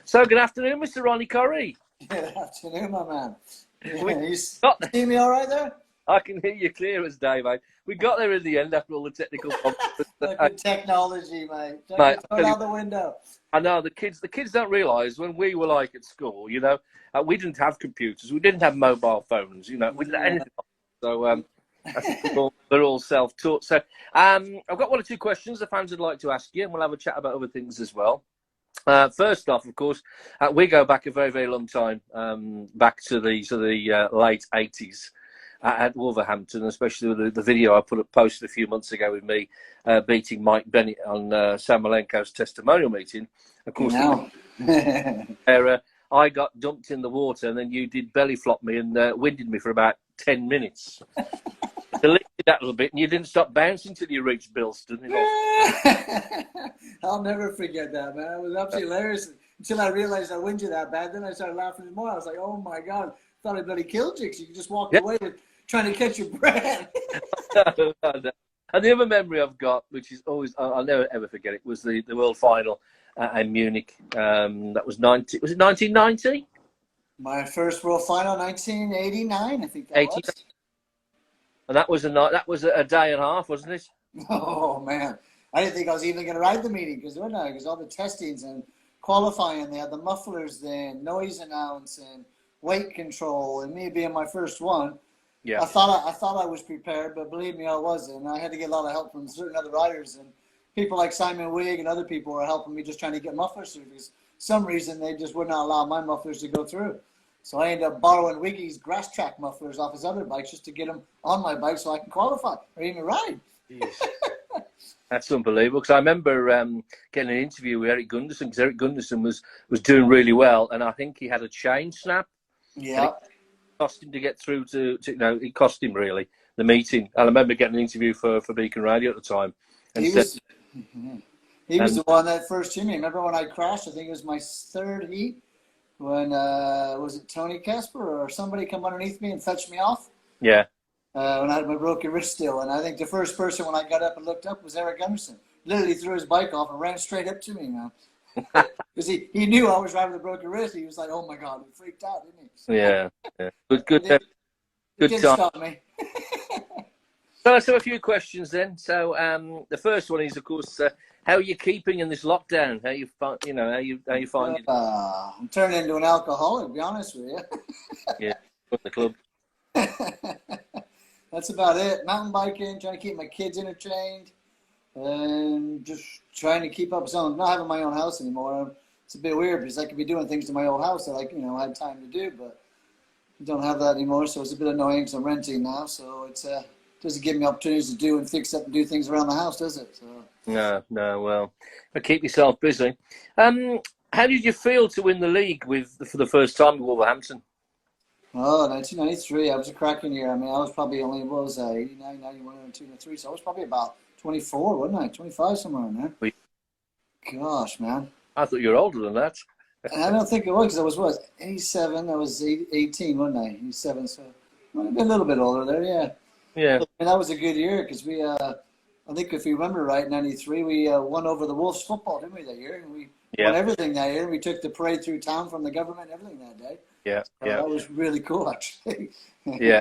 So good afternoon, Mr. Ronnie Correy. Good afternoon, my man. We You see me all right there? I can hear you clear as day, mate. We got there in the end after all the technical problems. Look at technology, mate. Mate, Throw it out the window. I know the kids don't realise when we were like at school, we didn't have computers, we didn't have mobile phones, we didn't have anything. So I think we're all self-taught. So I've got one or two questions the fans would like to ask you, and we'll have a chat about other things as well. First off, of course, we go back a very, very long time, back to the late 80s at Wolverhampton, especially with the video I posted a few months ago with me beating Mike Bennett on Sam Malenko's testimonial meeting. Of course, where I got dumped in the water and then you did belly flop me and winded me for about 10 minutes. You lifted that a little bit and you didn't stop bouncing till you reached Bilston. I'll never forget that, man. It was absolutely hilarious until I realized I winded you that bad. Then I started laughing more. I was like, oh my God, I thought I bloody killed you because you could just walk away with trying to catch your breath. No. And the other memory I've got, which is always, I'll never ever forget it, was the world final in Munich. That was was it 1990? My first world final, 1989, I think that was. And that was a day and a half, wasn't it? Oh man, I didn't think I was even going to ride the meeting because all the testings and qualifying, they had the mufflers then, noise announce and weight control, and me being my first one. Yeah, I thought I was prepared, but believe me, I wasn't. I had to get a lot of help from certain other riders, and people like Simon Wigg and other people were helping me just trying to get mufflers through because some reason they just would not allow my mufflers to go through. So I ended up borrowing Wiggy's grass track mufflers off his other bikes just to get them on my bike so I can qualify or even ride. That's unbelievable. Because I remember getting an interview with Eric Gunderson because Eric Gunderson was doing really well, and I think he had a chain snap. Yeah. Cost him to get through to it cost him really the meeting. I remember getting an interview for Beacon Radio at the time. And he was the one that first hit me. Remember when I crashed? I think it was my third heat when was it Tony Casper or somebody come underneath me and fetched me off? Yeah. When I had my broken wrist still, and I think the first person when I got up and looked up was Eric Gunderson. Literally threw his bike off and ran straight up to me, man. Because he knew I was riding the broken wrist. He was like, "Oh my God!" He freaked out, didn't he? Yeah. Good didn't time. Stop me. So let's have a few questions then. So the first one is, of course, how are you keeping in this lockdown? How you finding? I'm turning into an alcoholic. To be honest with you. Yeah, from the club. That's about it. Mountain biking, trying to keep my kids entertained, and just trying to keep up. So I'm not having my own house anymore. It's a bit weird because I could be doing things to my old house that I had time to do, but I don't have that anymore. So it's a bit annoying because I'm renting now. So it's doesn't give me opportunities to do and fix up and do things around the house, does it? So. No. Well, keep yourself busy. How did you feel to win the league for the first time with Wolverhampton? Oh, 1993. That was a cracking year. I mean, I was probably only, 89, 91, 92, 93. So I was probably about 24, wasn't I? 25, somewhere in there. Gosh, man. I thought you were older than that. I don't think it was because I was, 87? I was 18, wasn't I? 87, so I might have been a little bit older there, yeah. Yeah. And that was a good year because we, I think if you remember right, 93, we won over the Wolves football, didn't we, that year? And we won everything that year. We took the parade through town from the government and everything that day. Yeah, that was really cool, actually. Yeah,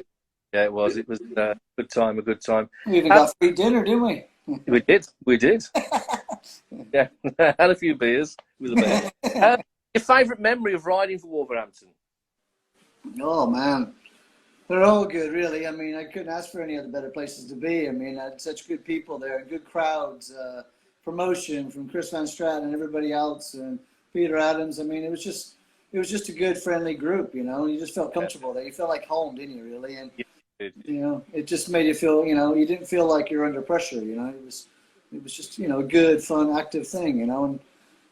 it was. It was a good time. We even got free dinner, didn't we? We did. Yeah, had a few beers with the bear. Your favourite memory of riding for Wolverhampton? Oh man, they're all good, really. I mean, I couldn't ask for any other better places to be. I mean, I had such good people there, good crowds, promotion from Chris Van Straten and everybody else, and Peter Adams. I mean, it was just a good, friendly group, You just felt comfortable there. You felt like home, didn't you, really? And, it just made you feel, you didn't feel like you're under pressure, It was just, a good, fun, active thing, And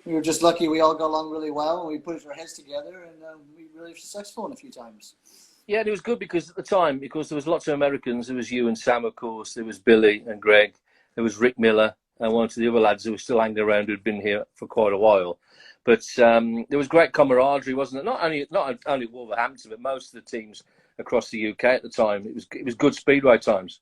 we were just lucky we all got along really well, and we put our heads together, and we were really successful in a few times. Yeah, and it was good because at the time, because there was lots of Americans. There was you and Sam, of course. There was Billy and Greg. There was Rick Miller and one of the other lads who were still hanging around who'd been here for quite a while. But there was great camaraderie, wasn't it? Not only Wolverhampton, but most of the teams across the UK at the time. It was good speedway times.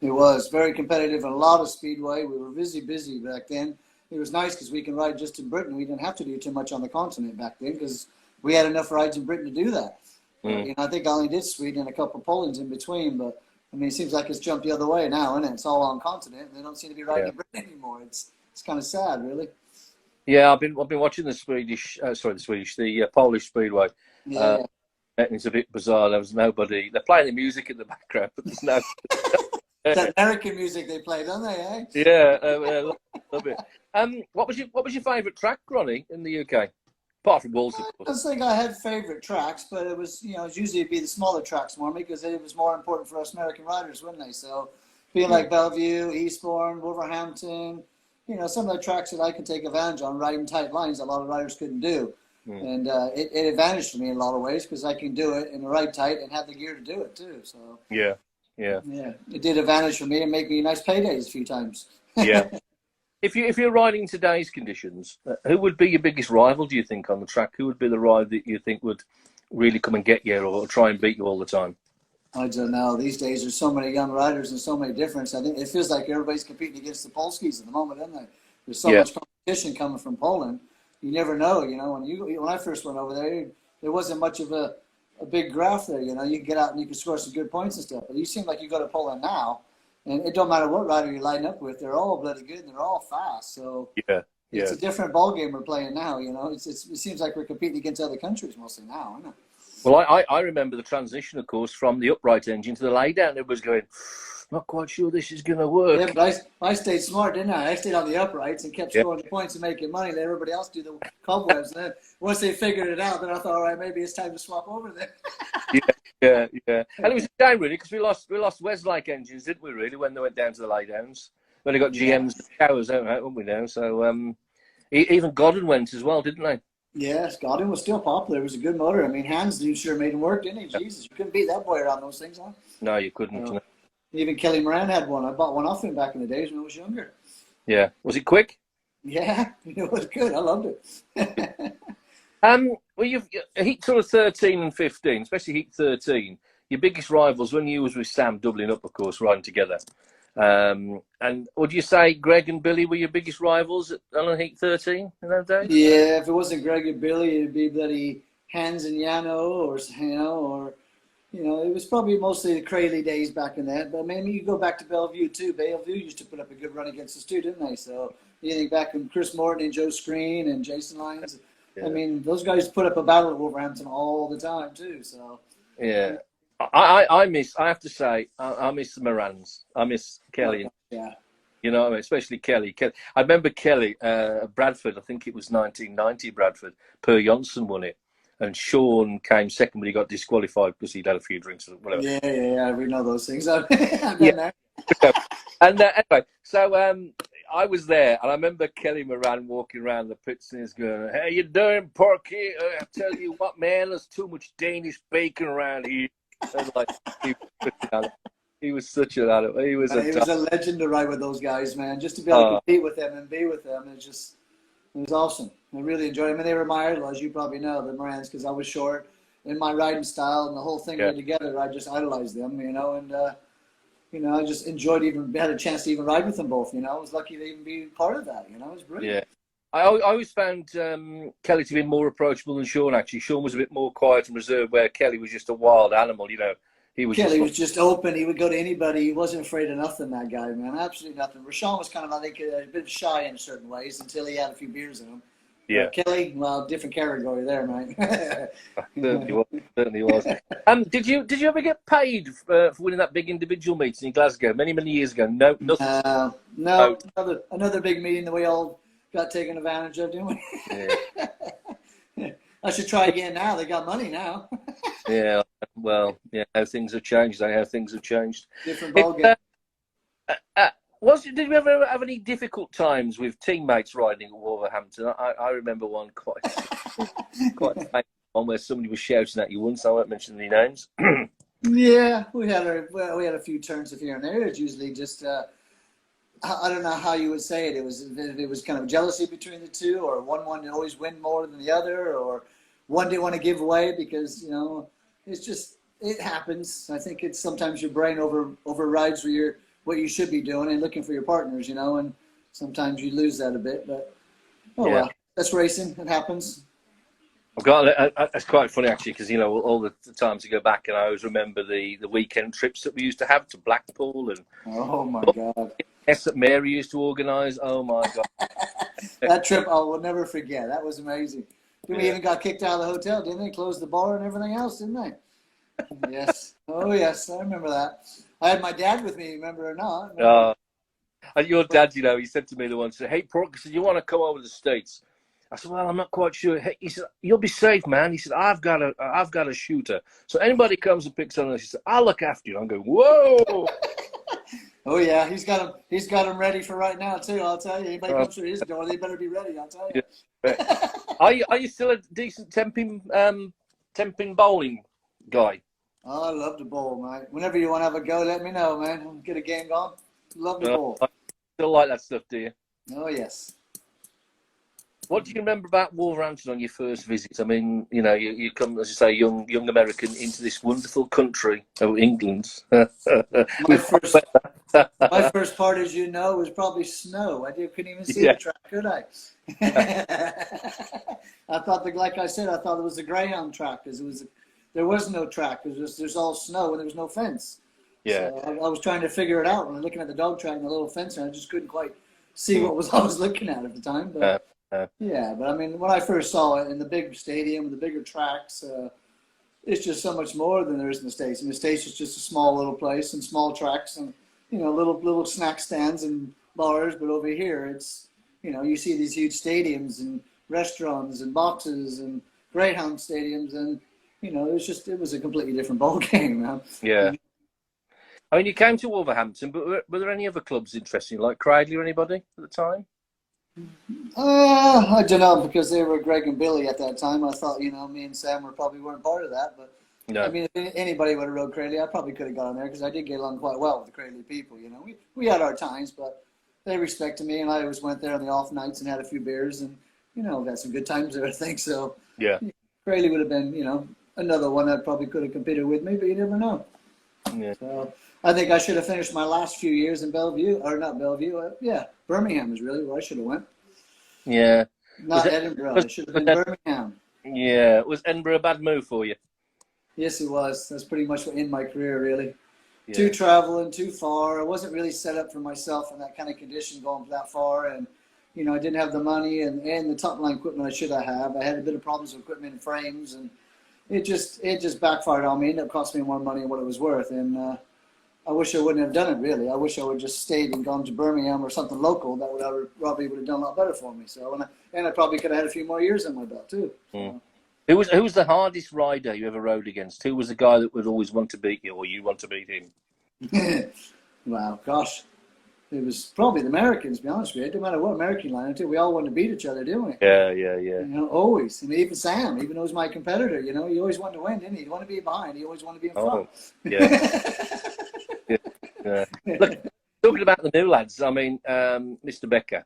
It was very competitive and a lot of speedway. We were busy back then. it was nice because we can ride just in Britain. We didn't have to do too much on the continent back then because we had enough rides in Britain to do that. You know, I think I only did Sweden and a couple of Polands in between, but I mean, it seems like it's jumped the other way now, isn't it? It's all on continent, and they don't seem to be riding in Britain anymore. It's kind of sad, really. Yeah, I've been watching the Polish Speedway. Yeah. And it's a bit bizarre. There was nobody. They're playing the music in the background, but there's no. That American music they play, don't they? Eh? Yeah, love it. What was your favourite track, Ronnie, in the UK? Apart from Wolves, of I course. don't think I had favorite tracks, but it was, you know, it usually be the smaller tracks more because it was more important for us American riders, wouldn't they? So, being like Bellevue, Eastbourne, Wolverhampton, you know, some of the tracks that I could take advantage on, riding tight lines, a lot of riders couldn't do. And it advantaged me in a lot of ways because I can do it in the right tight and have the gear to do it too. So Yeah, it did advantage for me and make me nice paydays a few times. yeah. If you're riding today's conditions, who would be your biggest rival? Do you think on the track? Who would be the rider that you think would really come and get you or try and beat you all the time? I don't know. These days there's so many young riders and so many different. I think it feels like everybody's competing against the Polskis at the moment, isn't they? There's so much competition coming from Poland. You never know, you know. When I first went over there wasn't much of a big graph there, you know. You can get out and you can score some good points and stuff. But you seem like you go to Poland now, and it don't matter what rider you line up with, they're all bloody good and they're all fast. So it's a different ball game we're playing now, you know. It seems like we're competing against other countries mostly now, isn't it? Well, I remember the transition, of course, from the upright engine to the laydown. Everybody's going, not quite sure this is going to work. Yeah, but I stayed smart, didn't I? I stayed on the uprights and kept scoring the points and making money. Let everybody else do the cobwebs. And then once they figured it out, then I thought, all right, maybe it's time to swap over there. Yeah. And it was a shame, really, because we lost Wes-like engines, didn't we, really, when they went down to the laydowns? When they got GMs and Towers, haven't we, now? So even Godden went as well, didn't they? Yes, Godwin was still popular. It was a good motor. I mean, Hans dude sure made him work, didn't he? Jesus, you couldn't beat that boy around those things, huh? No, you couldn't. No. Even Kelly Moran had one. I bought one off him back in the days when I was younger. Yeah. Was it quick? Yeah, it was good. I loved it. Well, you've heat sort of 13 and 15, especially heat 13. Your biggest rivals when you was with Sam doubling up, of course, riding together. And would you say Greg and Billy were your biggest rivals on heat 13 in those days? Yeah, if it wasn't Greg and Billy, it'd be bloody Hans and Yano, or it was probably mostly the Crayley days back in that. But maybe you go back to Bellevue too. Bellevue used to put up a good run against us too, didn't they? So you think back when Chris Morton and Joe Screen and Jason Lyons. Yeah. I mean, those guys put up a battle at Wolverhampton all the time too. So yeah. I have to say, I miss the Morans. I miss Kelly. Yeah. You know, especially Kelly. I remember Kelly, Bradford, I think it was 1990 Bradford. Per Johnson won it. And Sean came second, but he got disqualified because he'd had a few drinks or whatever. Yeah, we know those things. I've been there. And anyway, so I was there, and I remember Kelly Moran walking around the pits and he's going, "How you doing, Porky? I tell you what, man, there's too much Danish bacon around here." And like, he was such an animal. He was a legend to ride with those guys, man. Just to be able to compete with them and be with them, it was awesome. I really enjoyed them. And they were my idol, as you probably know, the Morans, because I was short in my riding style and the whole thing together. I just idolized them, and I just enjoyed had a chance to even ride with them both. I was lucky to even be part of that. It was brilliant. Yeah. I always found Kelly to be more approachable than Sean, actually. Sean was a bit more quiet and reserved, where Kelly was just a wild animal, Kelly was just open. He would go to anybody. He wasn't afraid of nothing, that guy, man. Absolutely nothing. Rashawn was kind of, I think, a bit shy in certain ways until he had a few beers in him. Yeah. Kelly, well, different category there, man. Certainly was. Did you ever get paid for winning that big individual meeting in Glasgow many years ago? No, nothing. No. Another big meeting that we all got taken advantage of, didn't we? Yeah. I should try again now. They got money now. Yeah. Well, yeah. How things have changed. Different ballgame. Did you ever have any difficult times with teammates riding at Wolverhampton? I remember one quite famous one where somebody was shouting at you once. I won't mention any names. Yeah, we had a few turns of here and there. It's usually just I don't know how you would say it. It was kind of jealousy between the two, or one wanted to always win more than the other, or one didn't want to give away because it's just, it happens. I think it's sometimes your brain overrides what you should be doing and looking for your partners, and sometimes you lose that a bit, but oh Yeah. well, that's racing. It happens. I've got. It's quite funny actually, because all the times you go back, and I always remember the weekend trips that we used to have to Blackpool and Oh my God, that Mary used to organise. Oh my God, that trip I will never forget. That was amazing. We Yeah. even got kicked out of the hotel, didn't they? Closed the bar and everything else, didn't they? Yes. Oh yes, I remember that. I had my dad with me. Remember or not? And your dad, he said to me the one, said, "Hey, Porky, said you want to come over to the States?" I said, "Well, I'm not quite sure." He said, "You'll be safe, man." He said, "I've got a shooter. So anybody comes and picks on us, he said, I'll look after you." I'm going, "Whoa!" Oh yeah, he's got him. He's got him ready for right now too. I'll tell you. Anybody comes through his door, they better be ready. I'll tell you. Yeah. Are you still a decent temping bowling guy? Oh, I love to bowl, mate. Whenever you want to have a go, let me know, man. I'll get a game going. Love to bowl. I still like that stuff, do you? Oh yes. What do you remember about Wolverhampton on your first visit? I mean, you come, as you say, young American into this wonderful country of England. My first part, as you know, was probably snow. Couldn't even see the track, could I? I thought, like I said, I thought it was a Greyhound track because there was no track because there's all snow and there was no fence. Yeah. So I was trying to figure it out when I was looking at the dog track and the little fence, and I just couldn't quite see what I was looking at the time. But yeah, but I mean, when I first saw it in the big stadium, the bigger tracks, it's just so much more than there is in the States. In the States, it's just a small little place and small tracks and, little snack stands and bars. But over here, it's, you see these huge stadiums and restaurants and boxes and Greyhound stadiums. And, it was a completely different ball game, man. Yeah. I mean, you came to Wolverhampton, but were there any other clubs interesting, like Cradley or anybody at the time? I don't know, because they were Greg and Billy at that time. I thought, me and Sam probably weren't part of that. But no. I mean, if anybody would have rode Cradley, I probably could have got on there because I did get along quite well with the Cradley people. We had our times, but they respected me, and I always went there on the off nights and had a few beers, and got some good times there, I think. So yeah, Cradley would have been, another one that probably could have competed with me, but you never know. Yeah. So I think I should have finished my last few years in Bellevue, or not Bellevue. Birmingham is really where I should have went. Yeah. Not Edinburgh. It should have been Birmingham. Yeah. Was Edinburgh a bad move for you? Yes, it was. That's pretty much in my career, really. Yeah. Too traveling, too far. I wasn't really set up for myself in that kind of condition going that far. And, I didn't have the money and the top line equipment I should have. I had a bit of problems with equipment and frames. And it just backfired on me. It ended up costing me more money than what it was worth. And I wish I wouldn't have done it, really. I wish I would have just stayed and gone to Birmingham or something local. That probably would have done a lot better for me. So, and I probably could have had a few more years on my belt, too. So. Who was the hardest rider you ever rode against? Who was the guy that would always want to beat you, or you want to beat him? Wow, gosh. It was probably the Americans, to be honest with you. It didn't matter what American line until we all wanted to beat each other, didn't we? Yeah. Always. I mean, even Sam, even though he was my competitor, he always wanted to win, didn't he? He didn't want to be behind. He always wanted to be in front. Yeah. Look, talking about the new lads, I mean, Mr. Becker,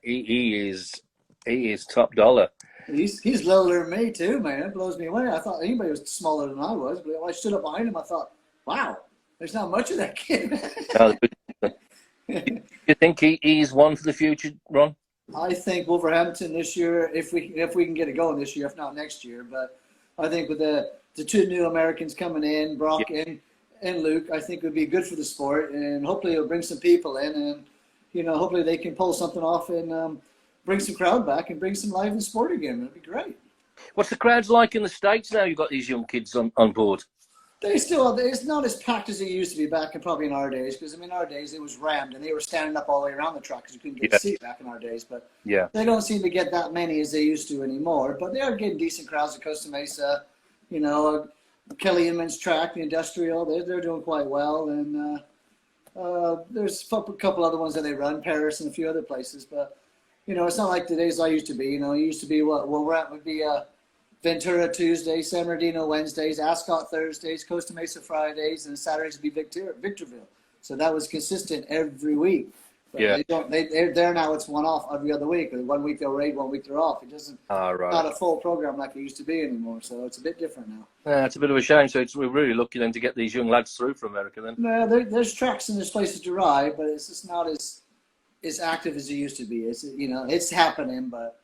he is top dollar. He's littler than me too, man. It blows me away. I thought anybody was smaller than I was, but when I stood up behind him, I thought, wow, there's not much of that kid. You think he's one for the future, Ron? I think Wolverhampton this year, if we can get it going this year, if not next year. But I think with the two new Americans coming in, Brock and Luke, I think it would be good for the sport, and hopefully it'll bring some people in, and hopefully they can pull something off and bring some crowd back and bring some live in sport again. It'd be great. What's the crowds like in the States now? You've got these young kids on board. It's not as packed as it used to be back in our days, because in our days it was rammed and they were standing up all the way around the track because you couldn't get a seat back in our days. But they don't seem to get that many as they used to anymore. But they are getting decent crowds at Costa Mesa, Kelly Inman's track, the Industrial. They're doing quite well, and there's a couple other ones that they run, Paris and a few other places. But it's not like the days I used to be. It used to be would be Ventura Tuesdays, San Bernardino Wednesdays, Ascot Thursdays, Costa Mesa Fridays, and Saturdays would be Victorville. So that was consistent every week. But they're now, it's one off every other week. 1 week they'll raid, 1 week they're off. It doesn't not a full program like it used to be anymore. So it's a bit different now. Yeah, it's a bit of a shame. So we're really lucky then to get these young lads through from America then. No, there's tracks and there's places to ride, but it's just not as as active as it used to be. It's, you know, it's happening, but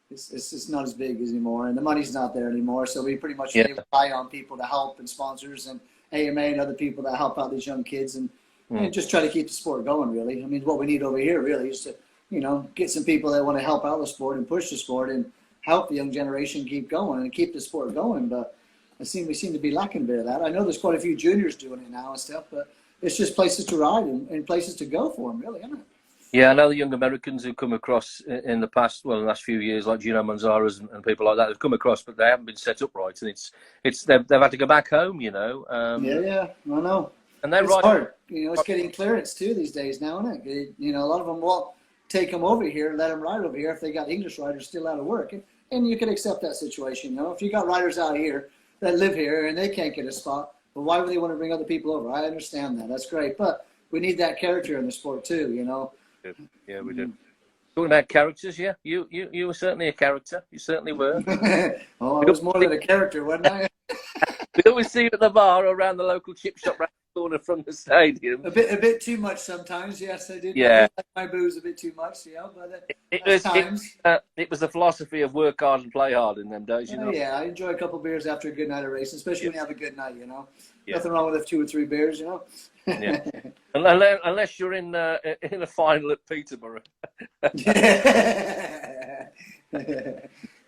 it's not as big as anymore, and the money's not there anymore. So we pretty much rely on people to help, and sponsors and AMA and other people that help out these young kids, and just try to keep the sport going. Really, I mean, what we need over here really is to, you know, get some people that want to help out the sport and push the sport and help the young generation keep going and keep the sport going. But we seem to be lacking a bit of that. I know there's quite a few juniors doing it now and stuff, but it's just places to ride and places to go for them, really, isn't it? Yeah, I know the young Americans who've come across in the past, well, in the last few years, like Gino Manzares and people like that, have come across, but they haven't been set up right, and they've had to go back home, you know. I know. And they're it's hard. You know, it's getting clearance too these days now, isn't it? You know, a lot of them won't take them over here, let them ride over here if they got English riders still out of work, and you can accept that situation. You know, if you got riders out here that live here and they can't get a spot, well, why would they want to bring other people over? I understand that. That's great, but we need that character in the sport too. You know. Yeah, we do. Talking about characters, yeah, you were certainly a character. You certainly were. Oh, I was more than a character, wasn't I? We always see you at the bar or around the local chip shop around the corner from the stadium. A bit too much sometimes. Yes, I did. Yeah, I like my booze a bit too much. Yeah, but it was the philosophy of work hard and play hard in them days. You know. Yeah, I enjoy a couple of beers after a good night of racing, especially when you have a good night. You know, yeah. Nothing wrong with 2 or 3 beers. You know. Yeah. Unless you're in a final at Peterborough.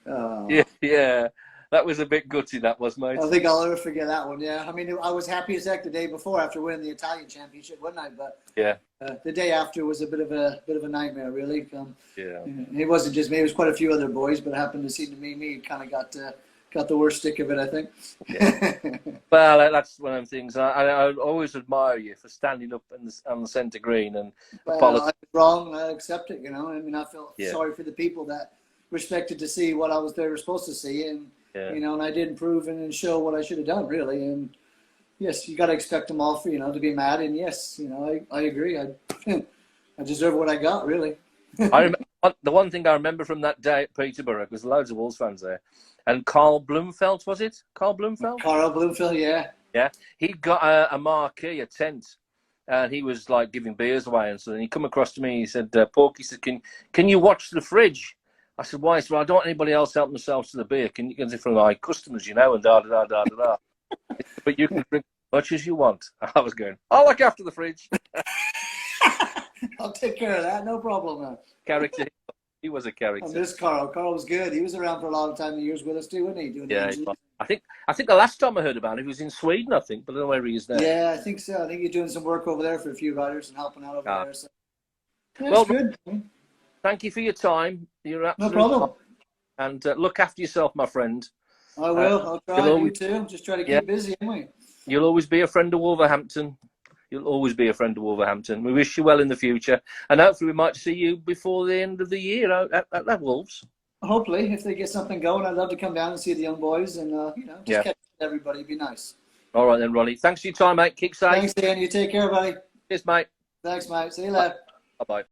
Oh. Yeah, that was a bit gutty, that was, mate. I think I'll never forget that one. Yeah, I mean, I was happy as heck the day before after winning the Italian championship, wasn't I? But yeah, the day after was a bit of a nightmare, really. Yeah, it wasn't just me; it was quite a few other boys, but it happened to seem to be me. Kind of got the worst stick of it, I think. Yeah. Well, that's one of the things. I always admire you for standing up on the centre green and apologize. I was wrong. I accept it. You know, I mean, I felt sorry for the people that expected to see what they were supposed to see, and you know, and I didn't prove and show what I should have done, really. And yes, you got to expect them all for, you know, to be mad. And yes, you know, I agree. I deserve what I got, really. I remember, the one thing I remember from that day at Peterborough, because loads of Wolves fans there, and Carl Bloomfeld, was it? Carl Bloomfeld? Carl Bloomfeld, yeah. Yeah. He got a marquee, a tent, and he was like giving beers away. And so then he come across to me, he said, Porky said, can you watch the fridge? I said, why? He said, well, I don't want anybody else help themselves to the beer. Can you get it from my customers, you know, and da-da-da-da-da-da. But you can drink as much as you want. I was going, I'll look after the fridge. I'll take care of that, no problem, man. Character. He was a character. I miss Carl. Carl was good. He was around for a long time. He was with us too, wasn't he? Doing I think the last time I heard about him, he was in Sweden, I think, but I don't know where he is now. Yeah, I think so. I think he's doing some work over there for a few riders and helping out over there. So. Yeah, well, good. Thank you for your time. You're absolutely no problem. And look after yourself, my friend. I will. I'll try. You too. Just try to keep busy, anyway. You'll always be a friend of Wolverhampton. You'll always be a friend of Wolverhampton. We wish you well in the future, and hopefully we might see you before the end of the year at Wolves. Hopefully, if they get something going, I'd love to come down and see the young boys and you know, just catch everybody. It'd be nice. All right then, Ronnie. Thanks for your time, mate. Keep safe. Thanks, Dan. You take care, buddy. Cheers, mate. Thanks, mate. See you later. Bye-bye.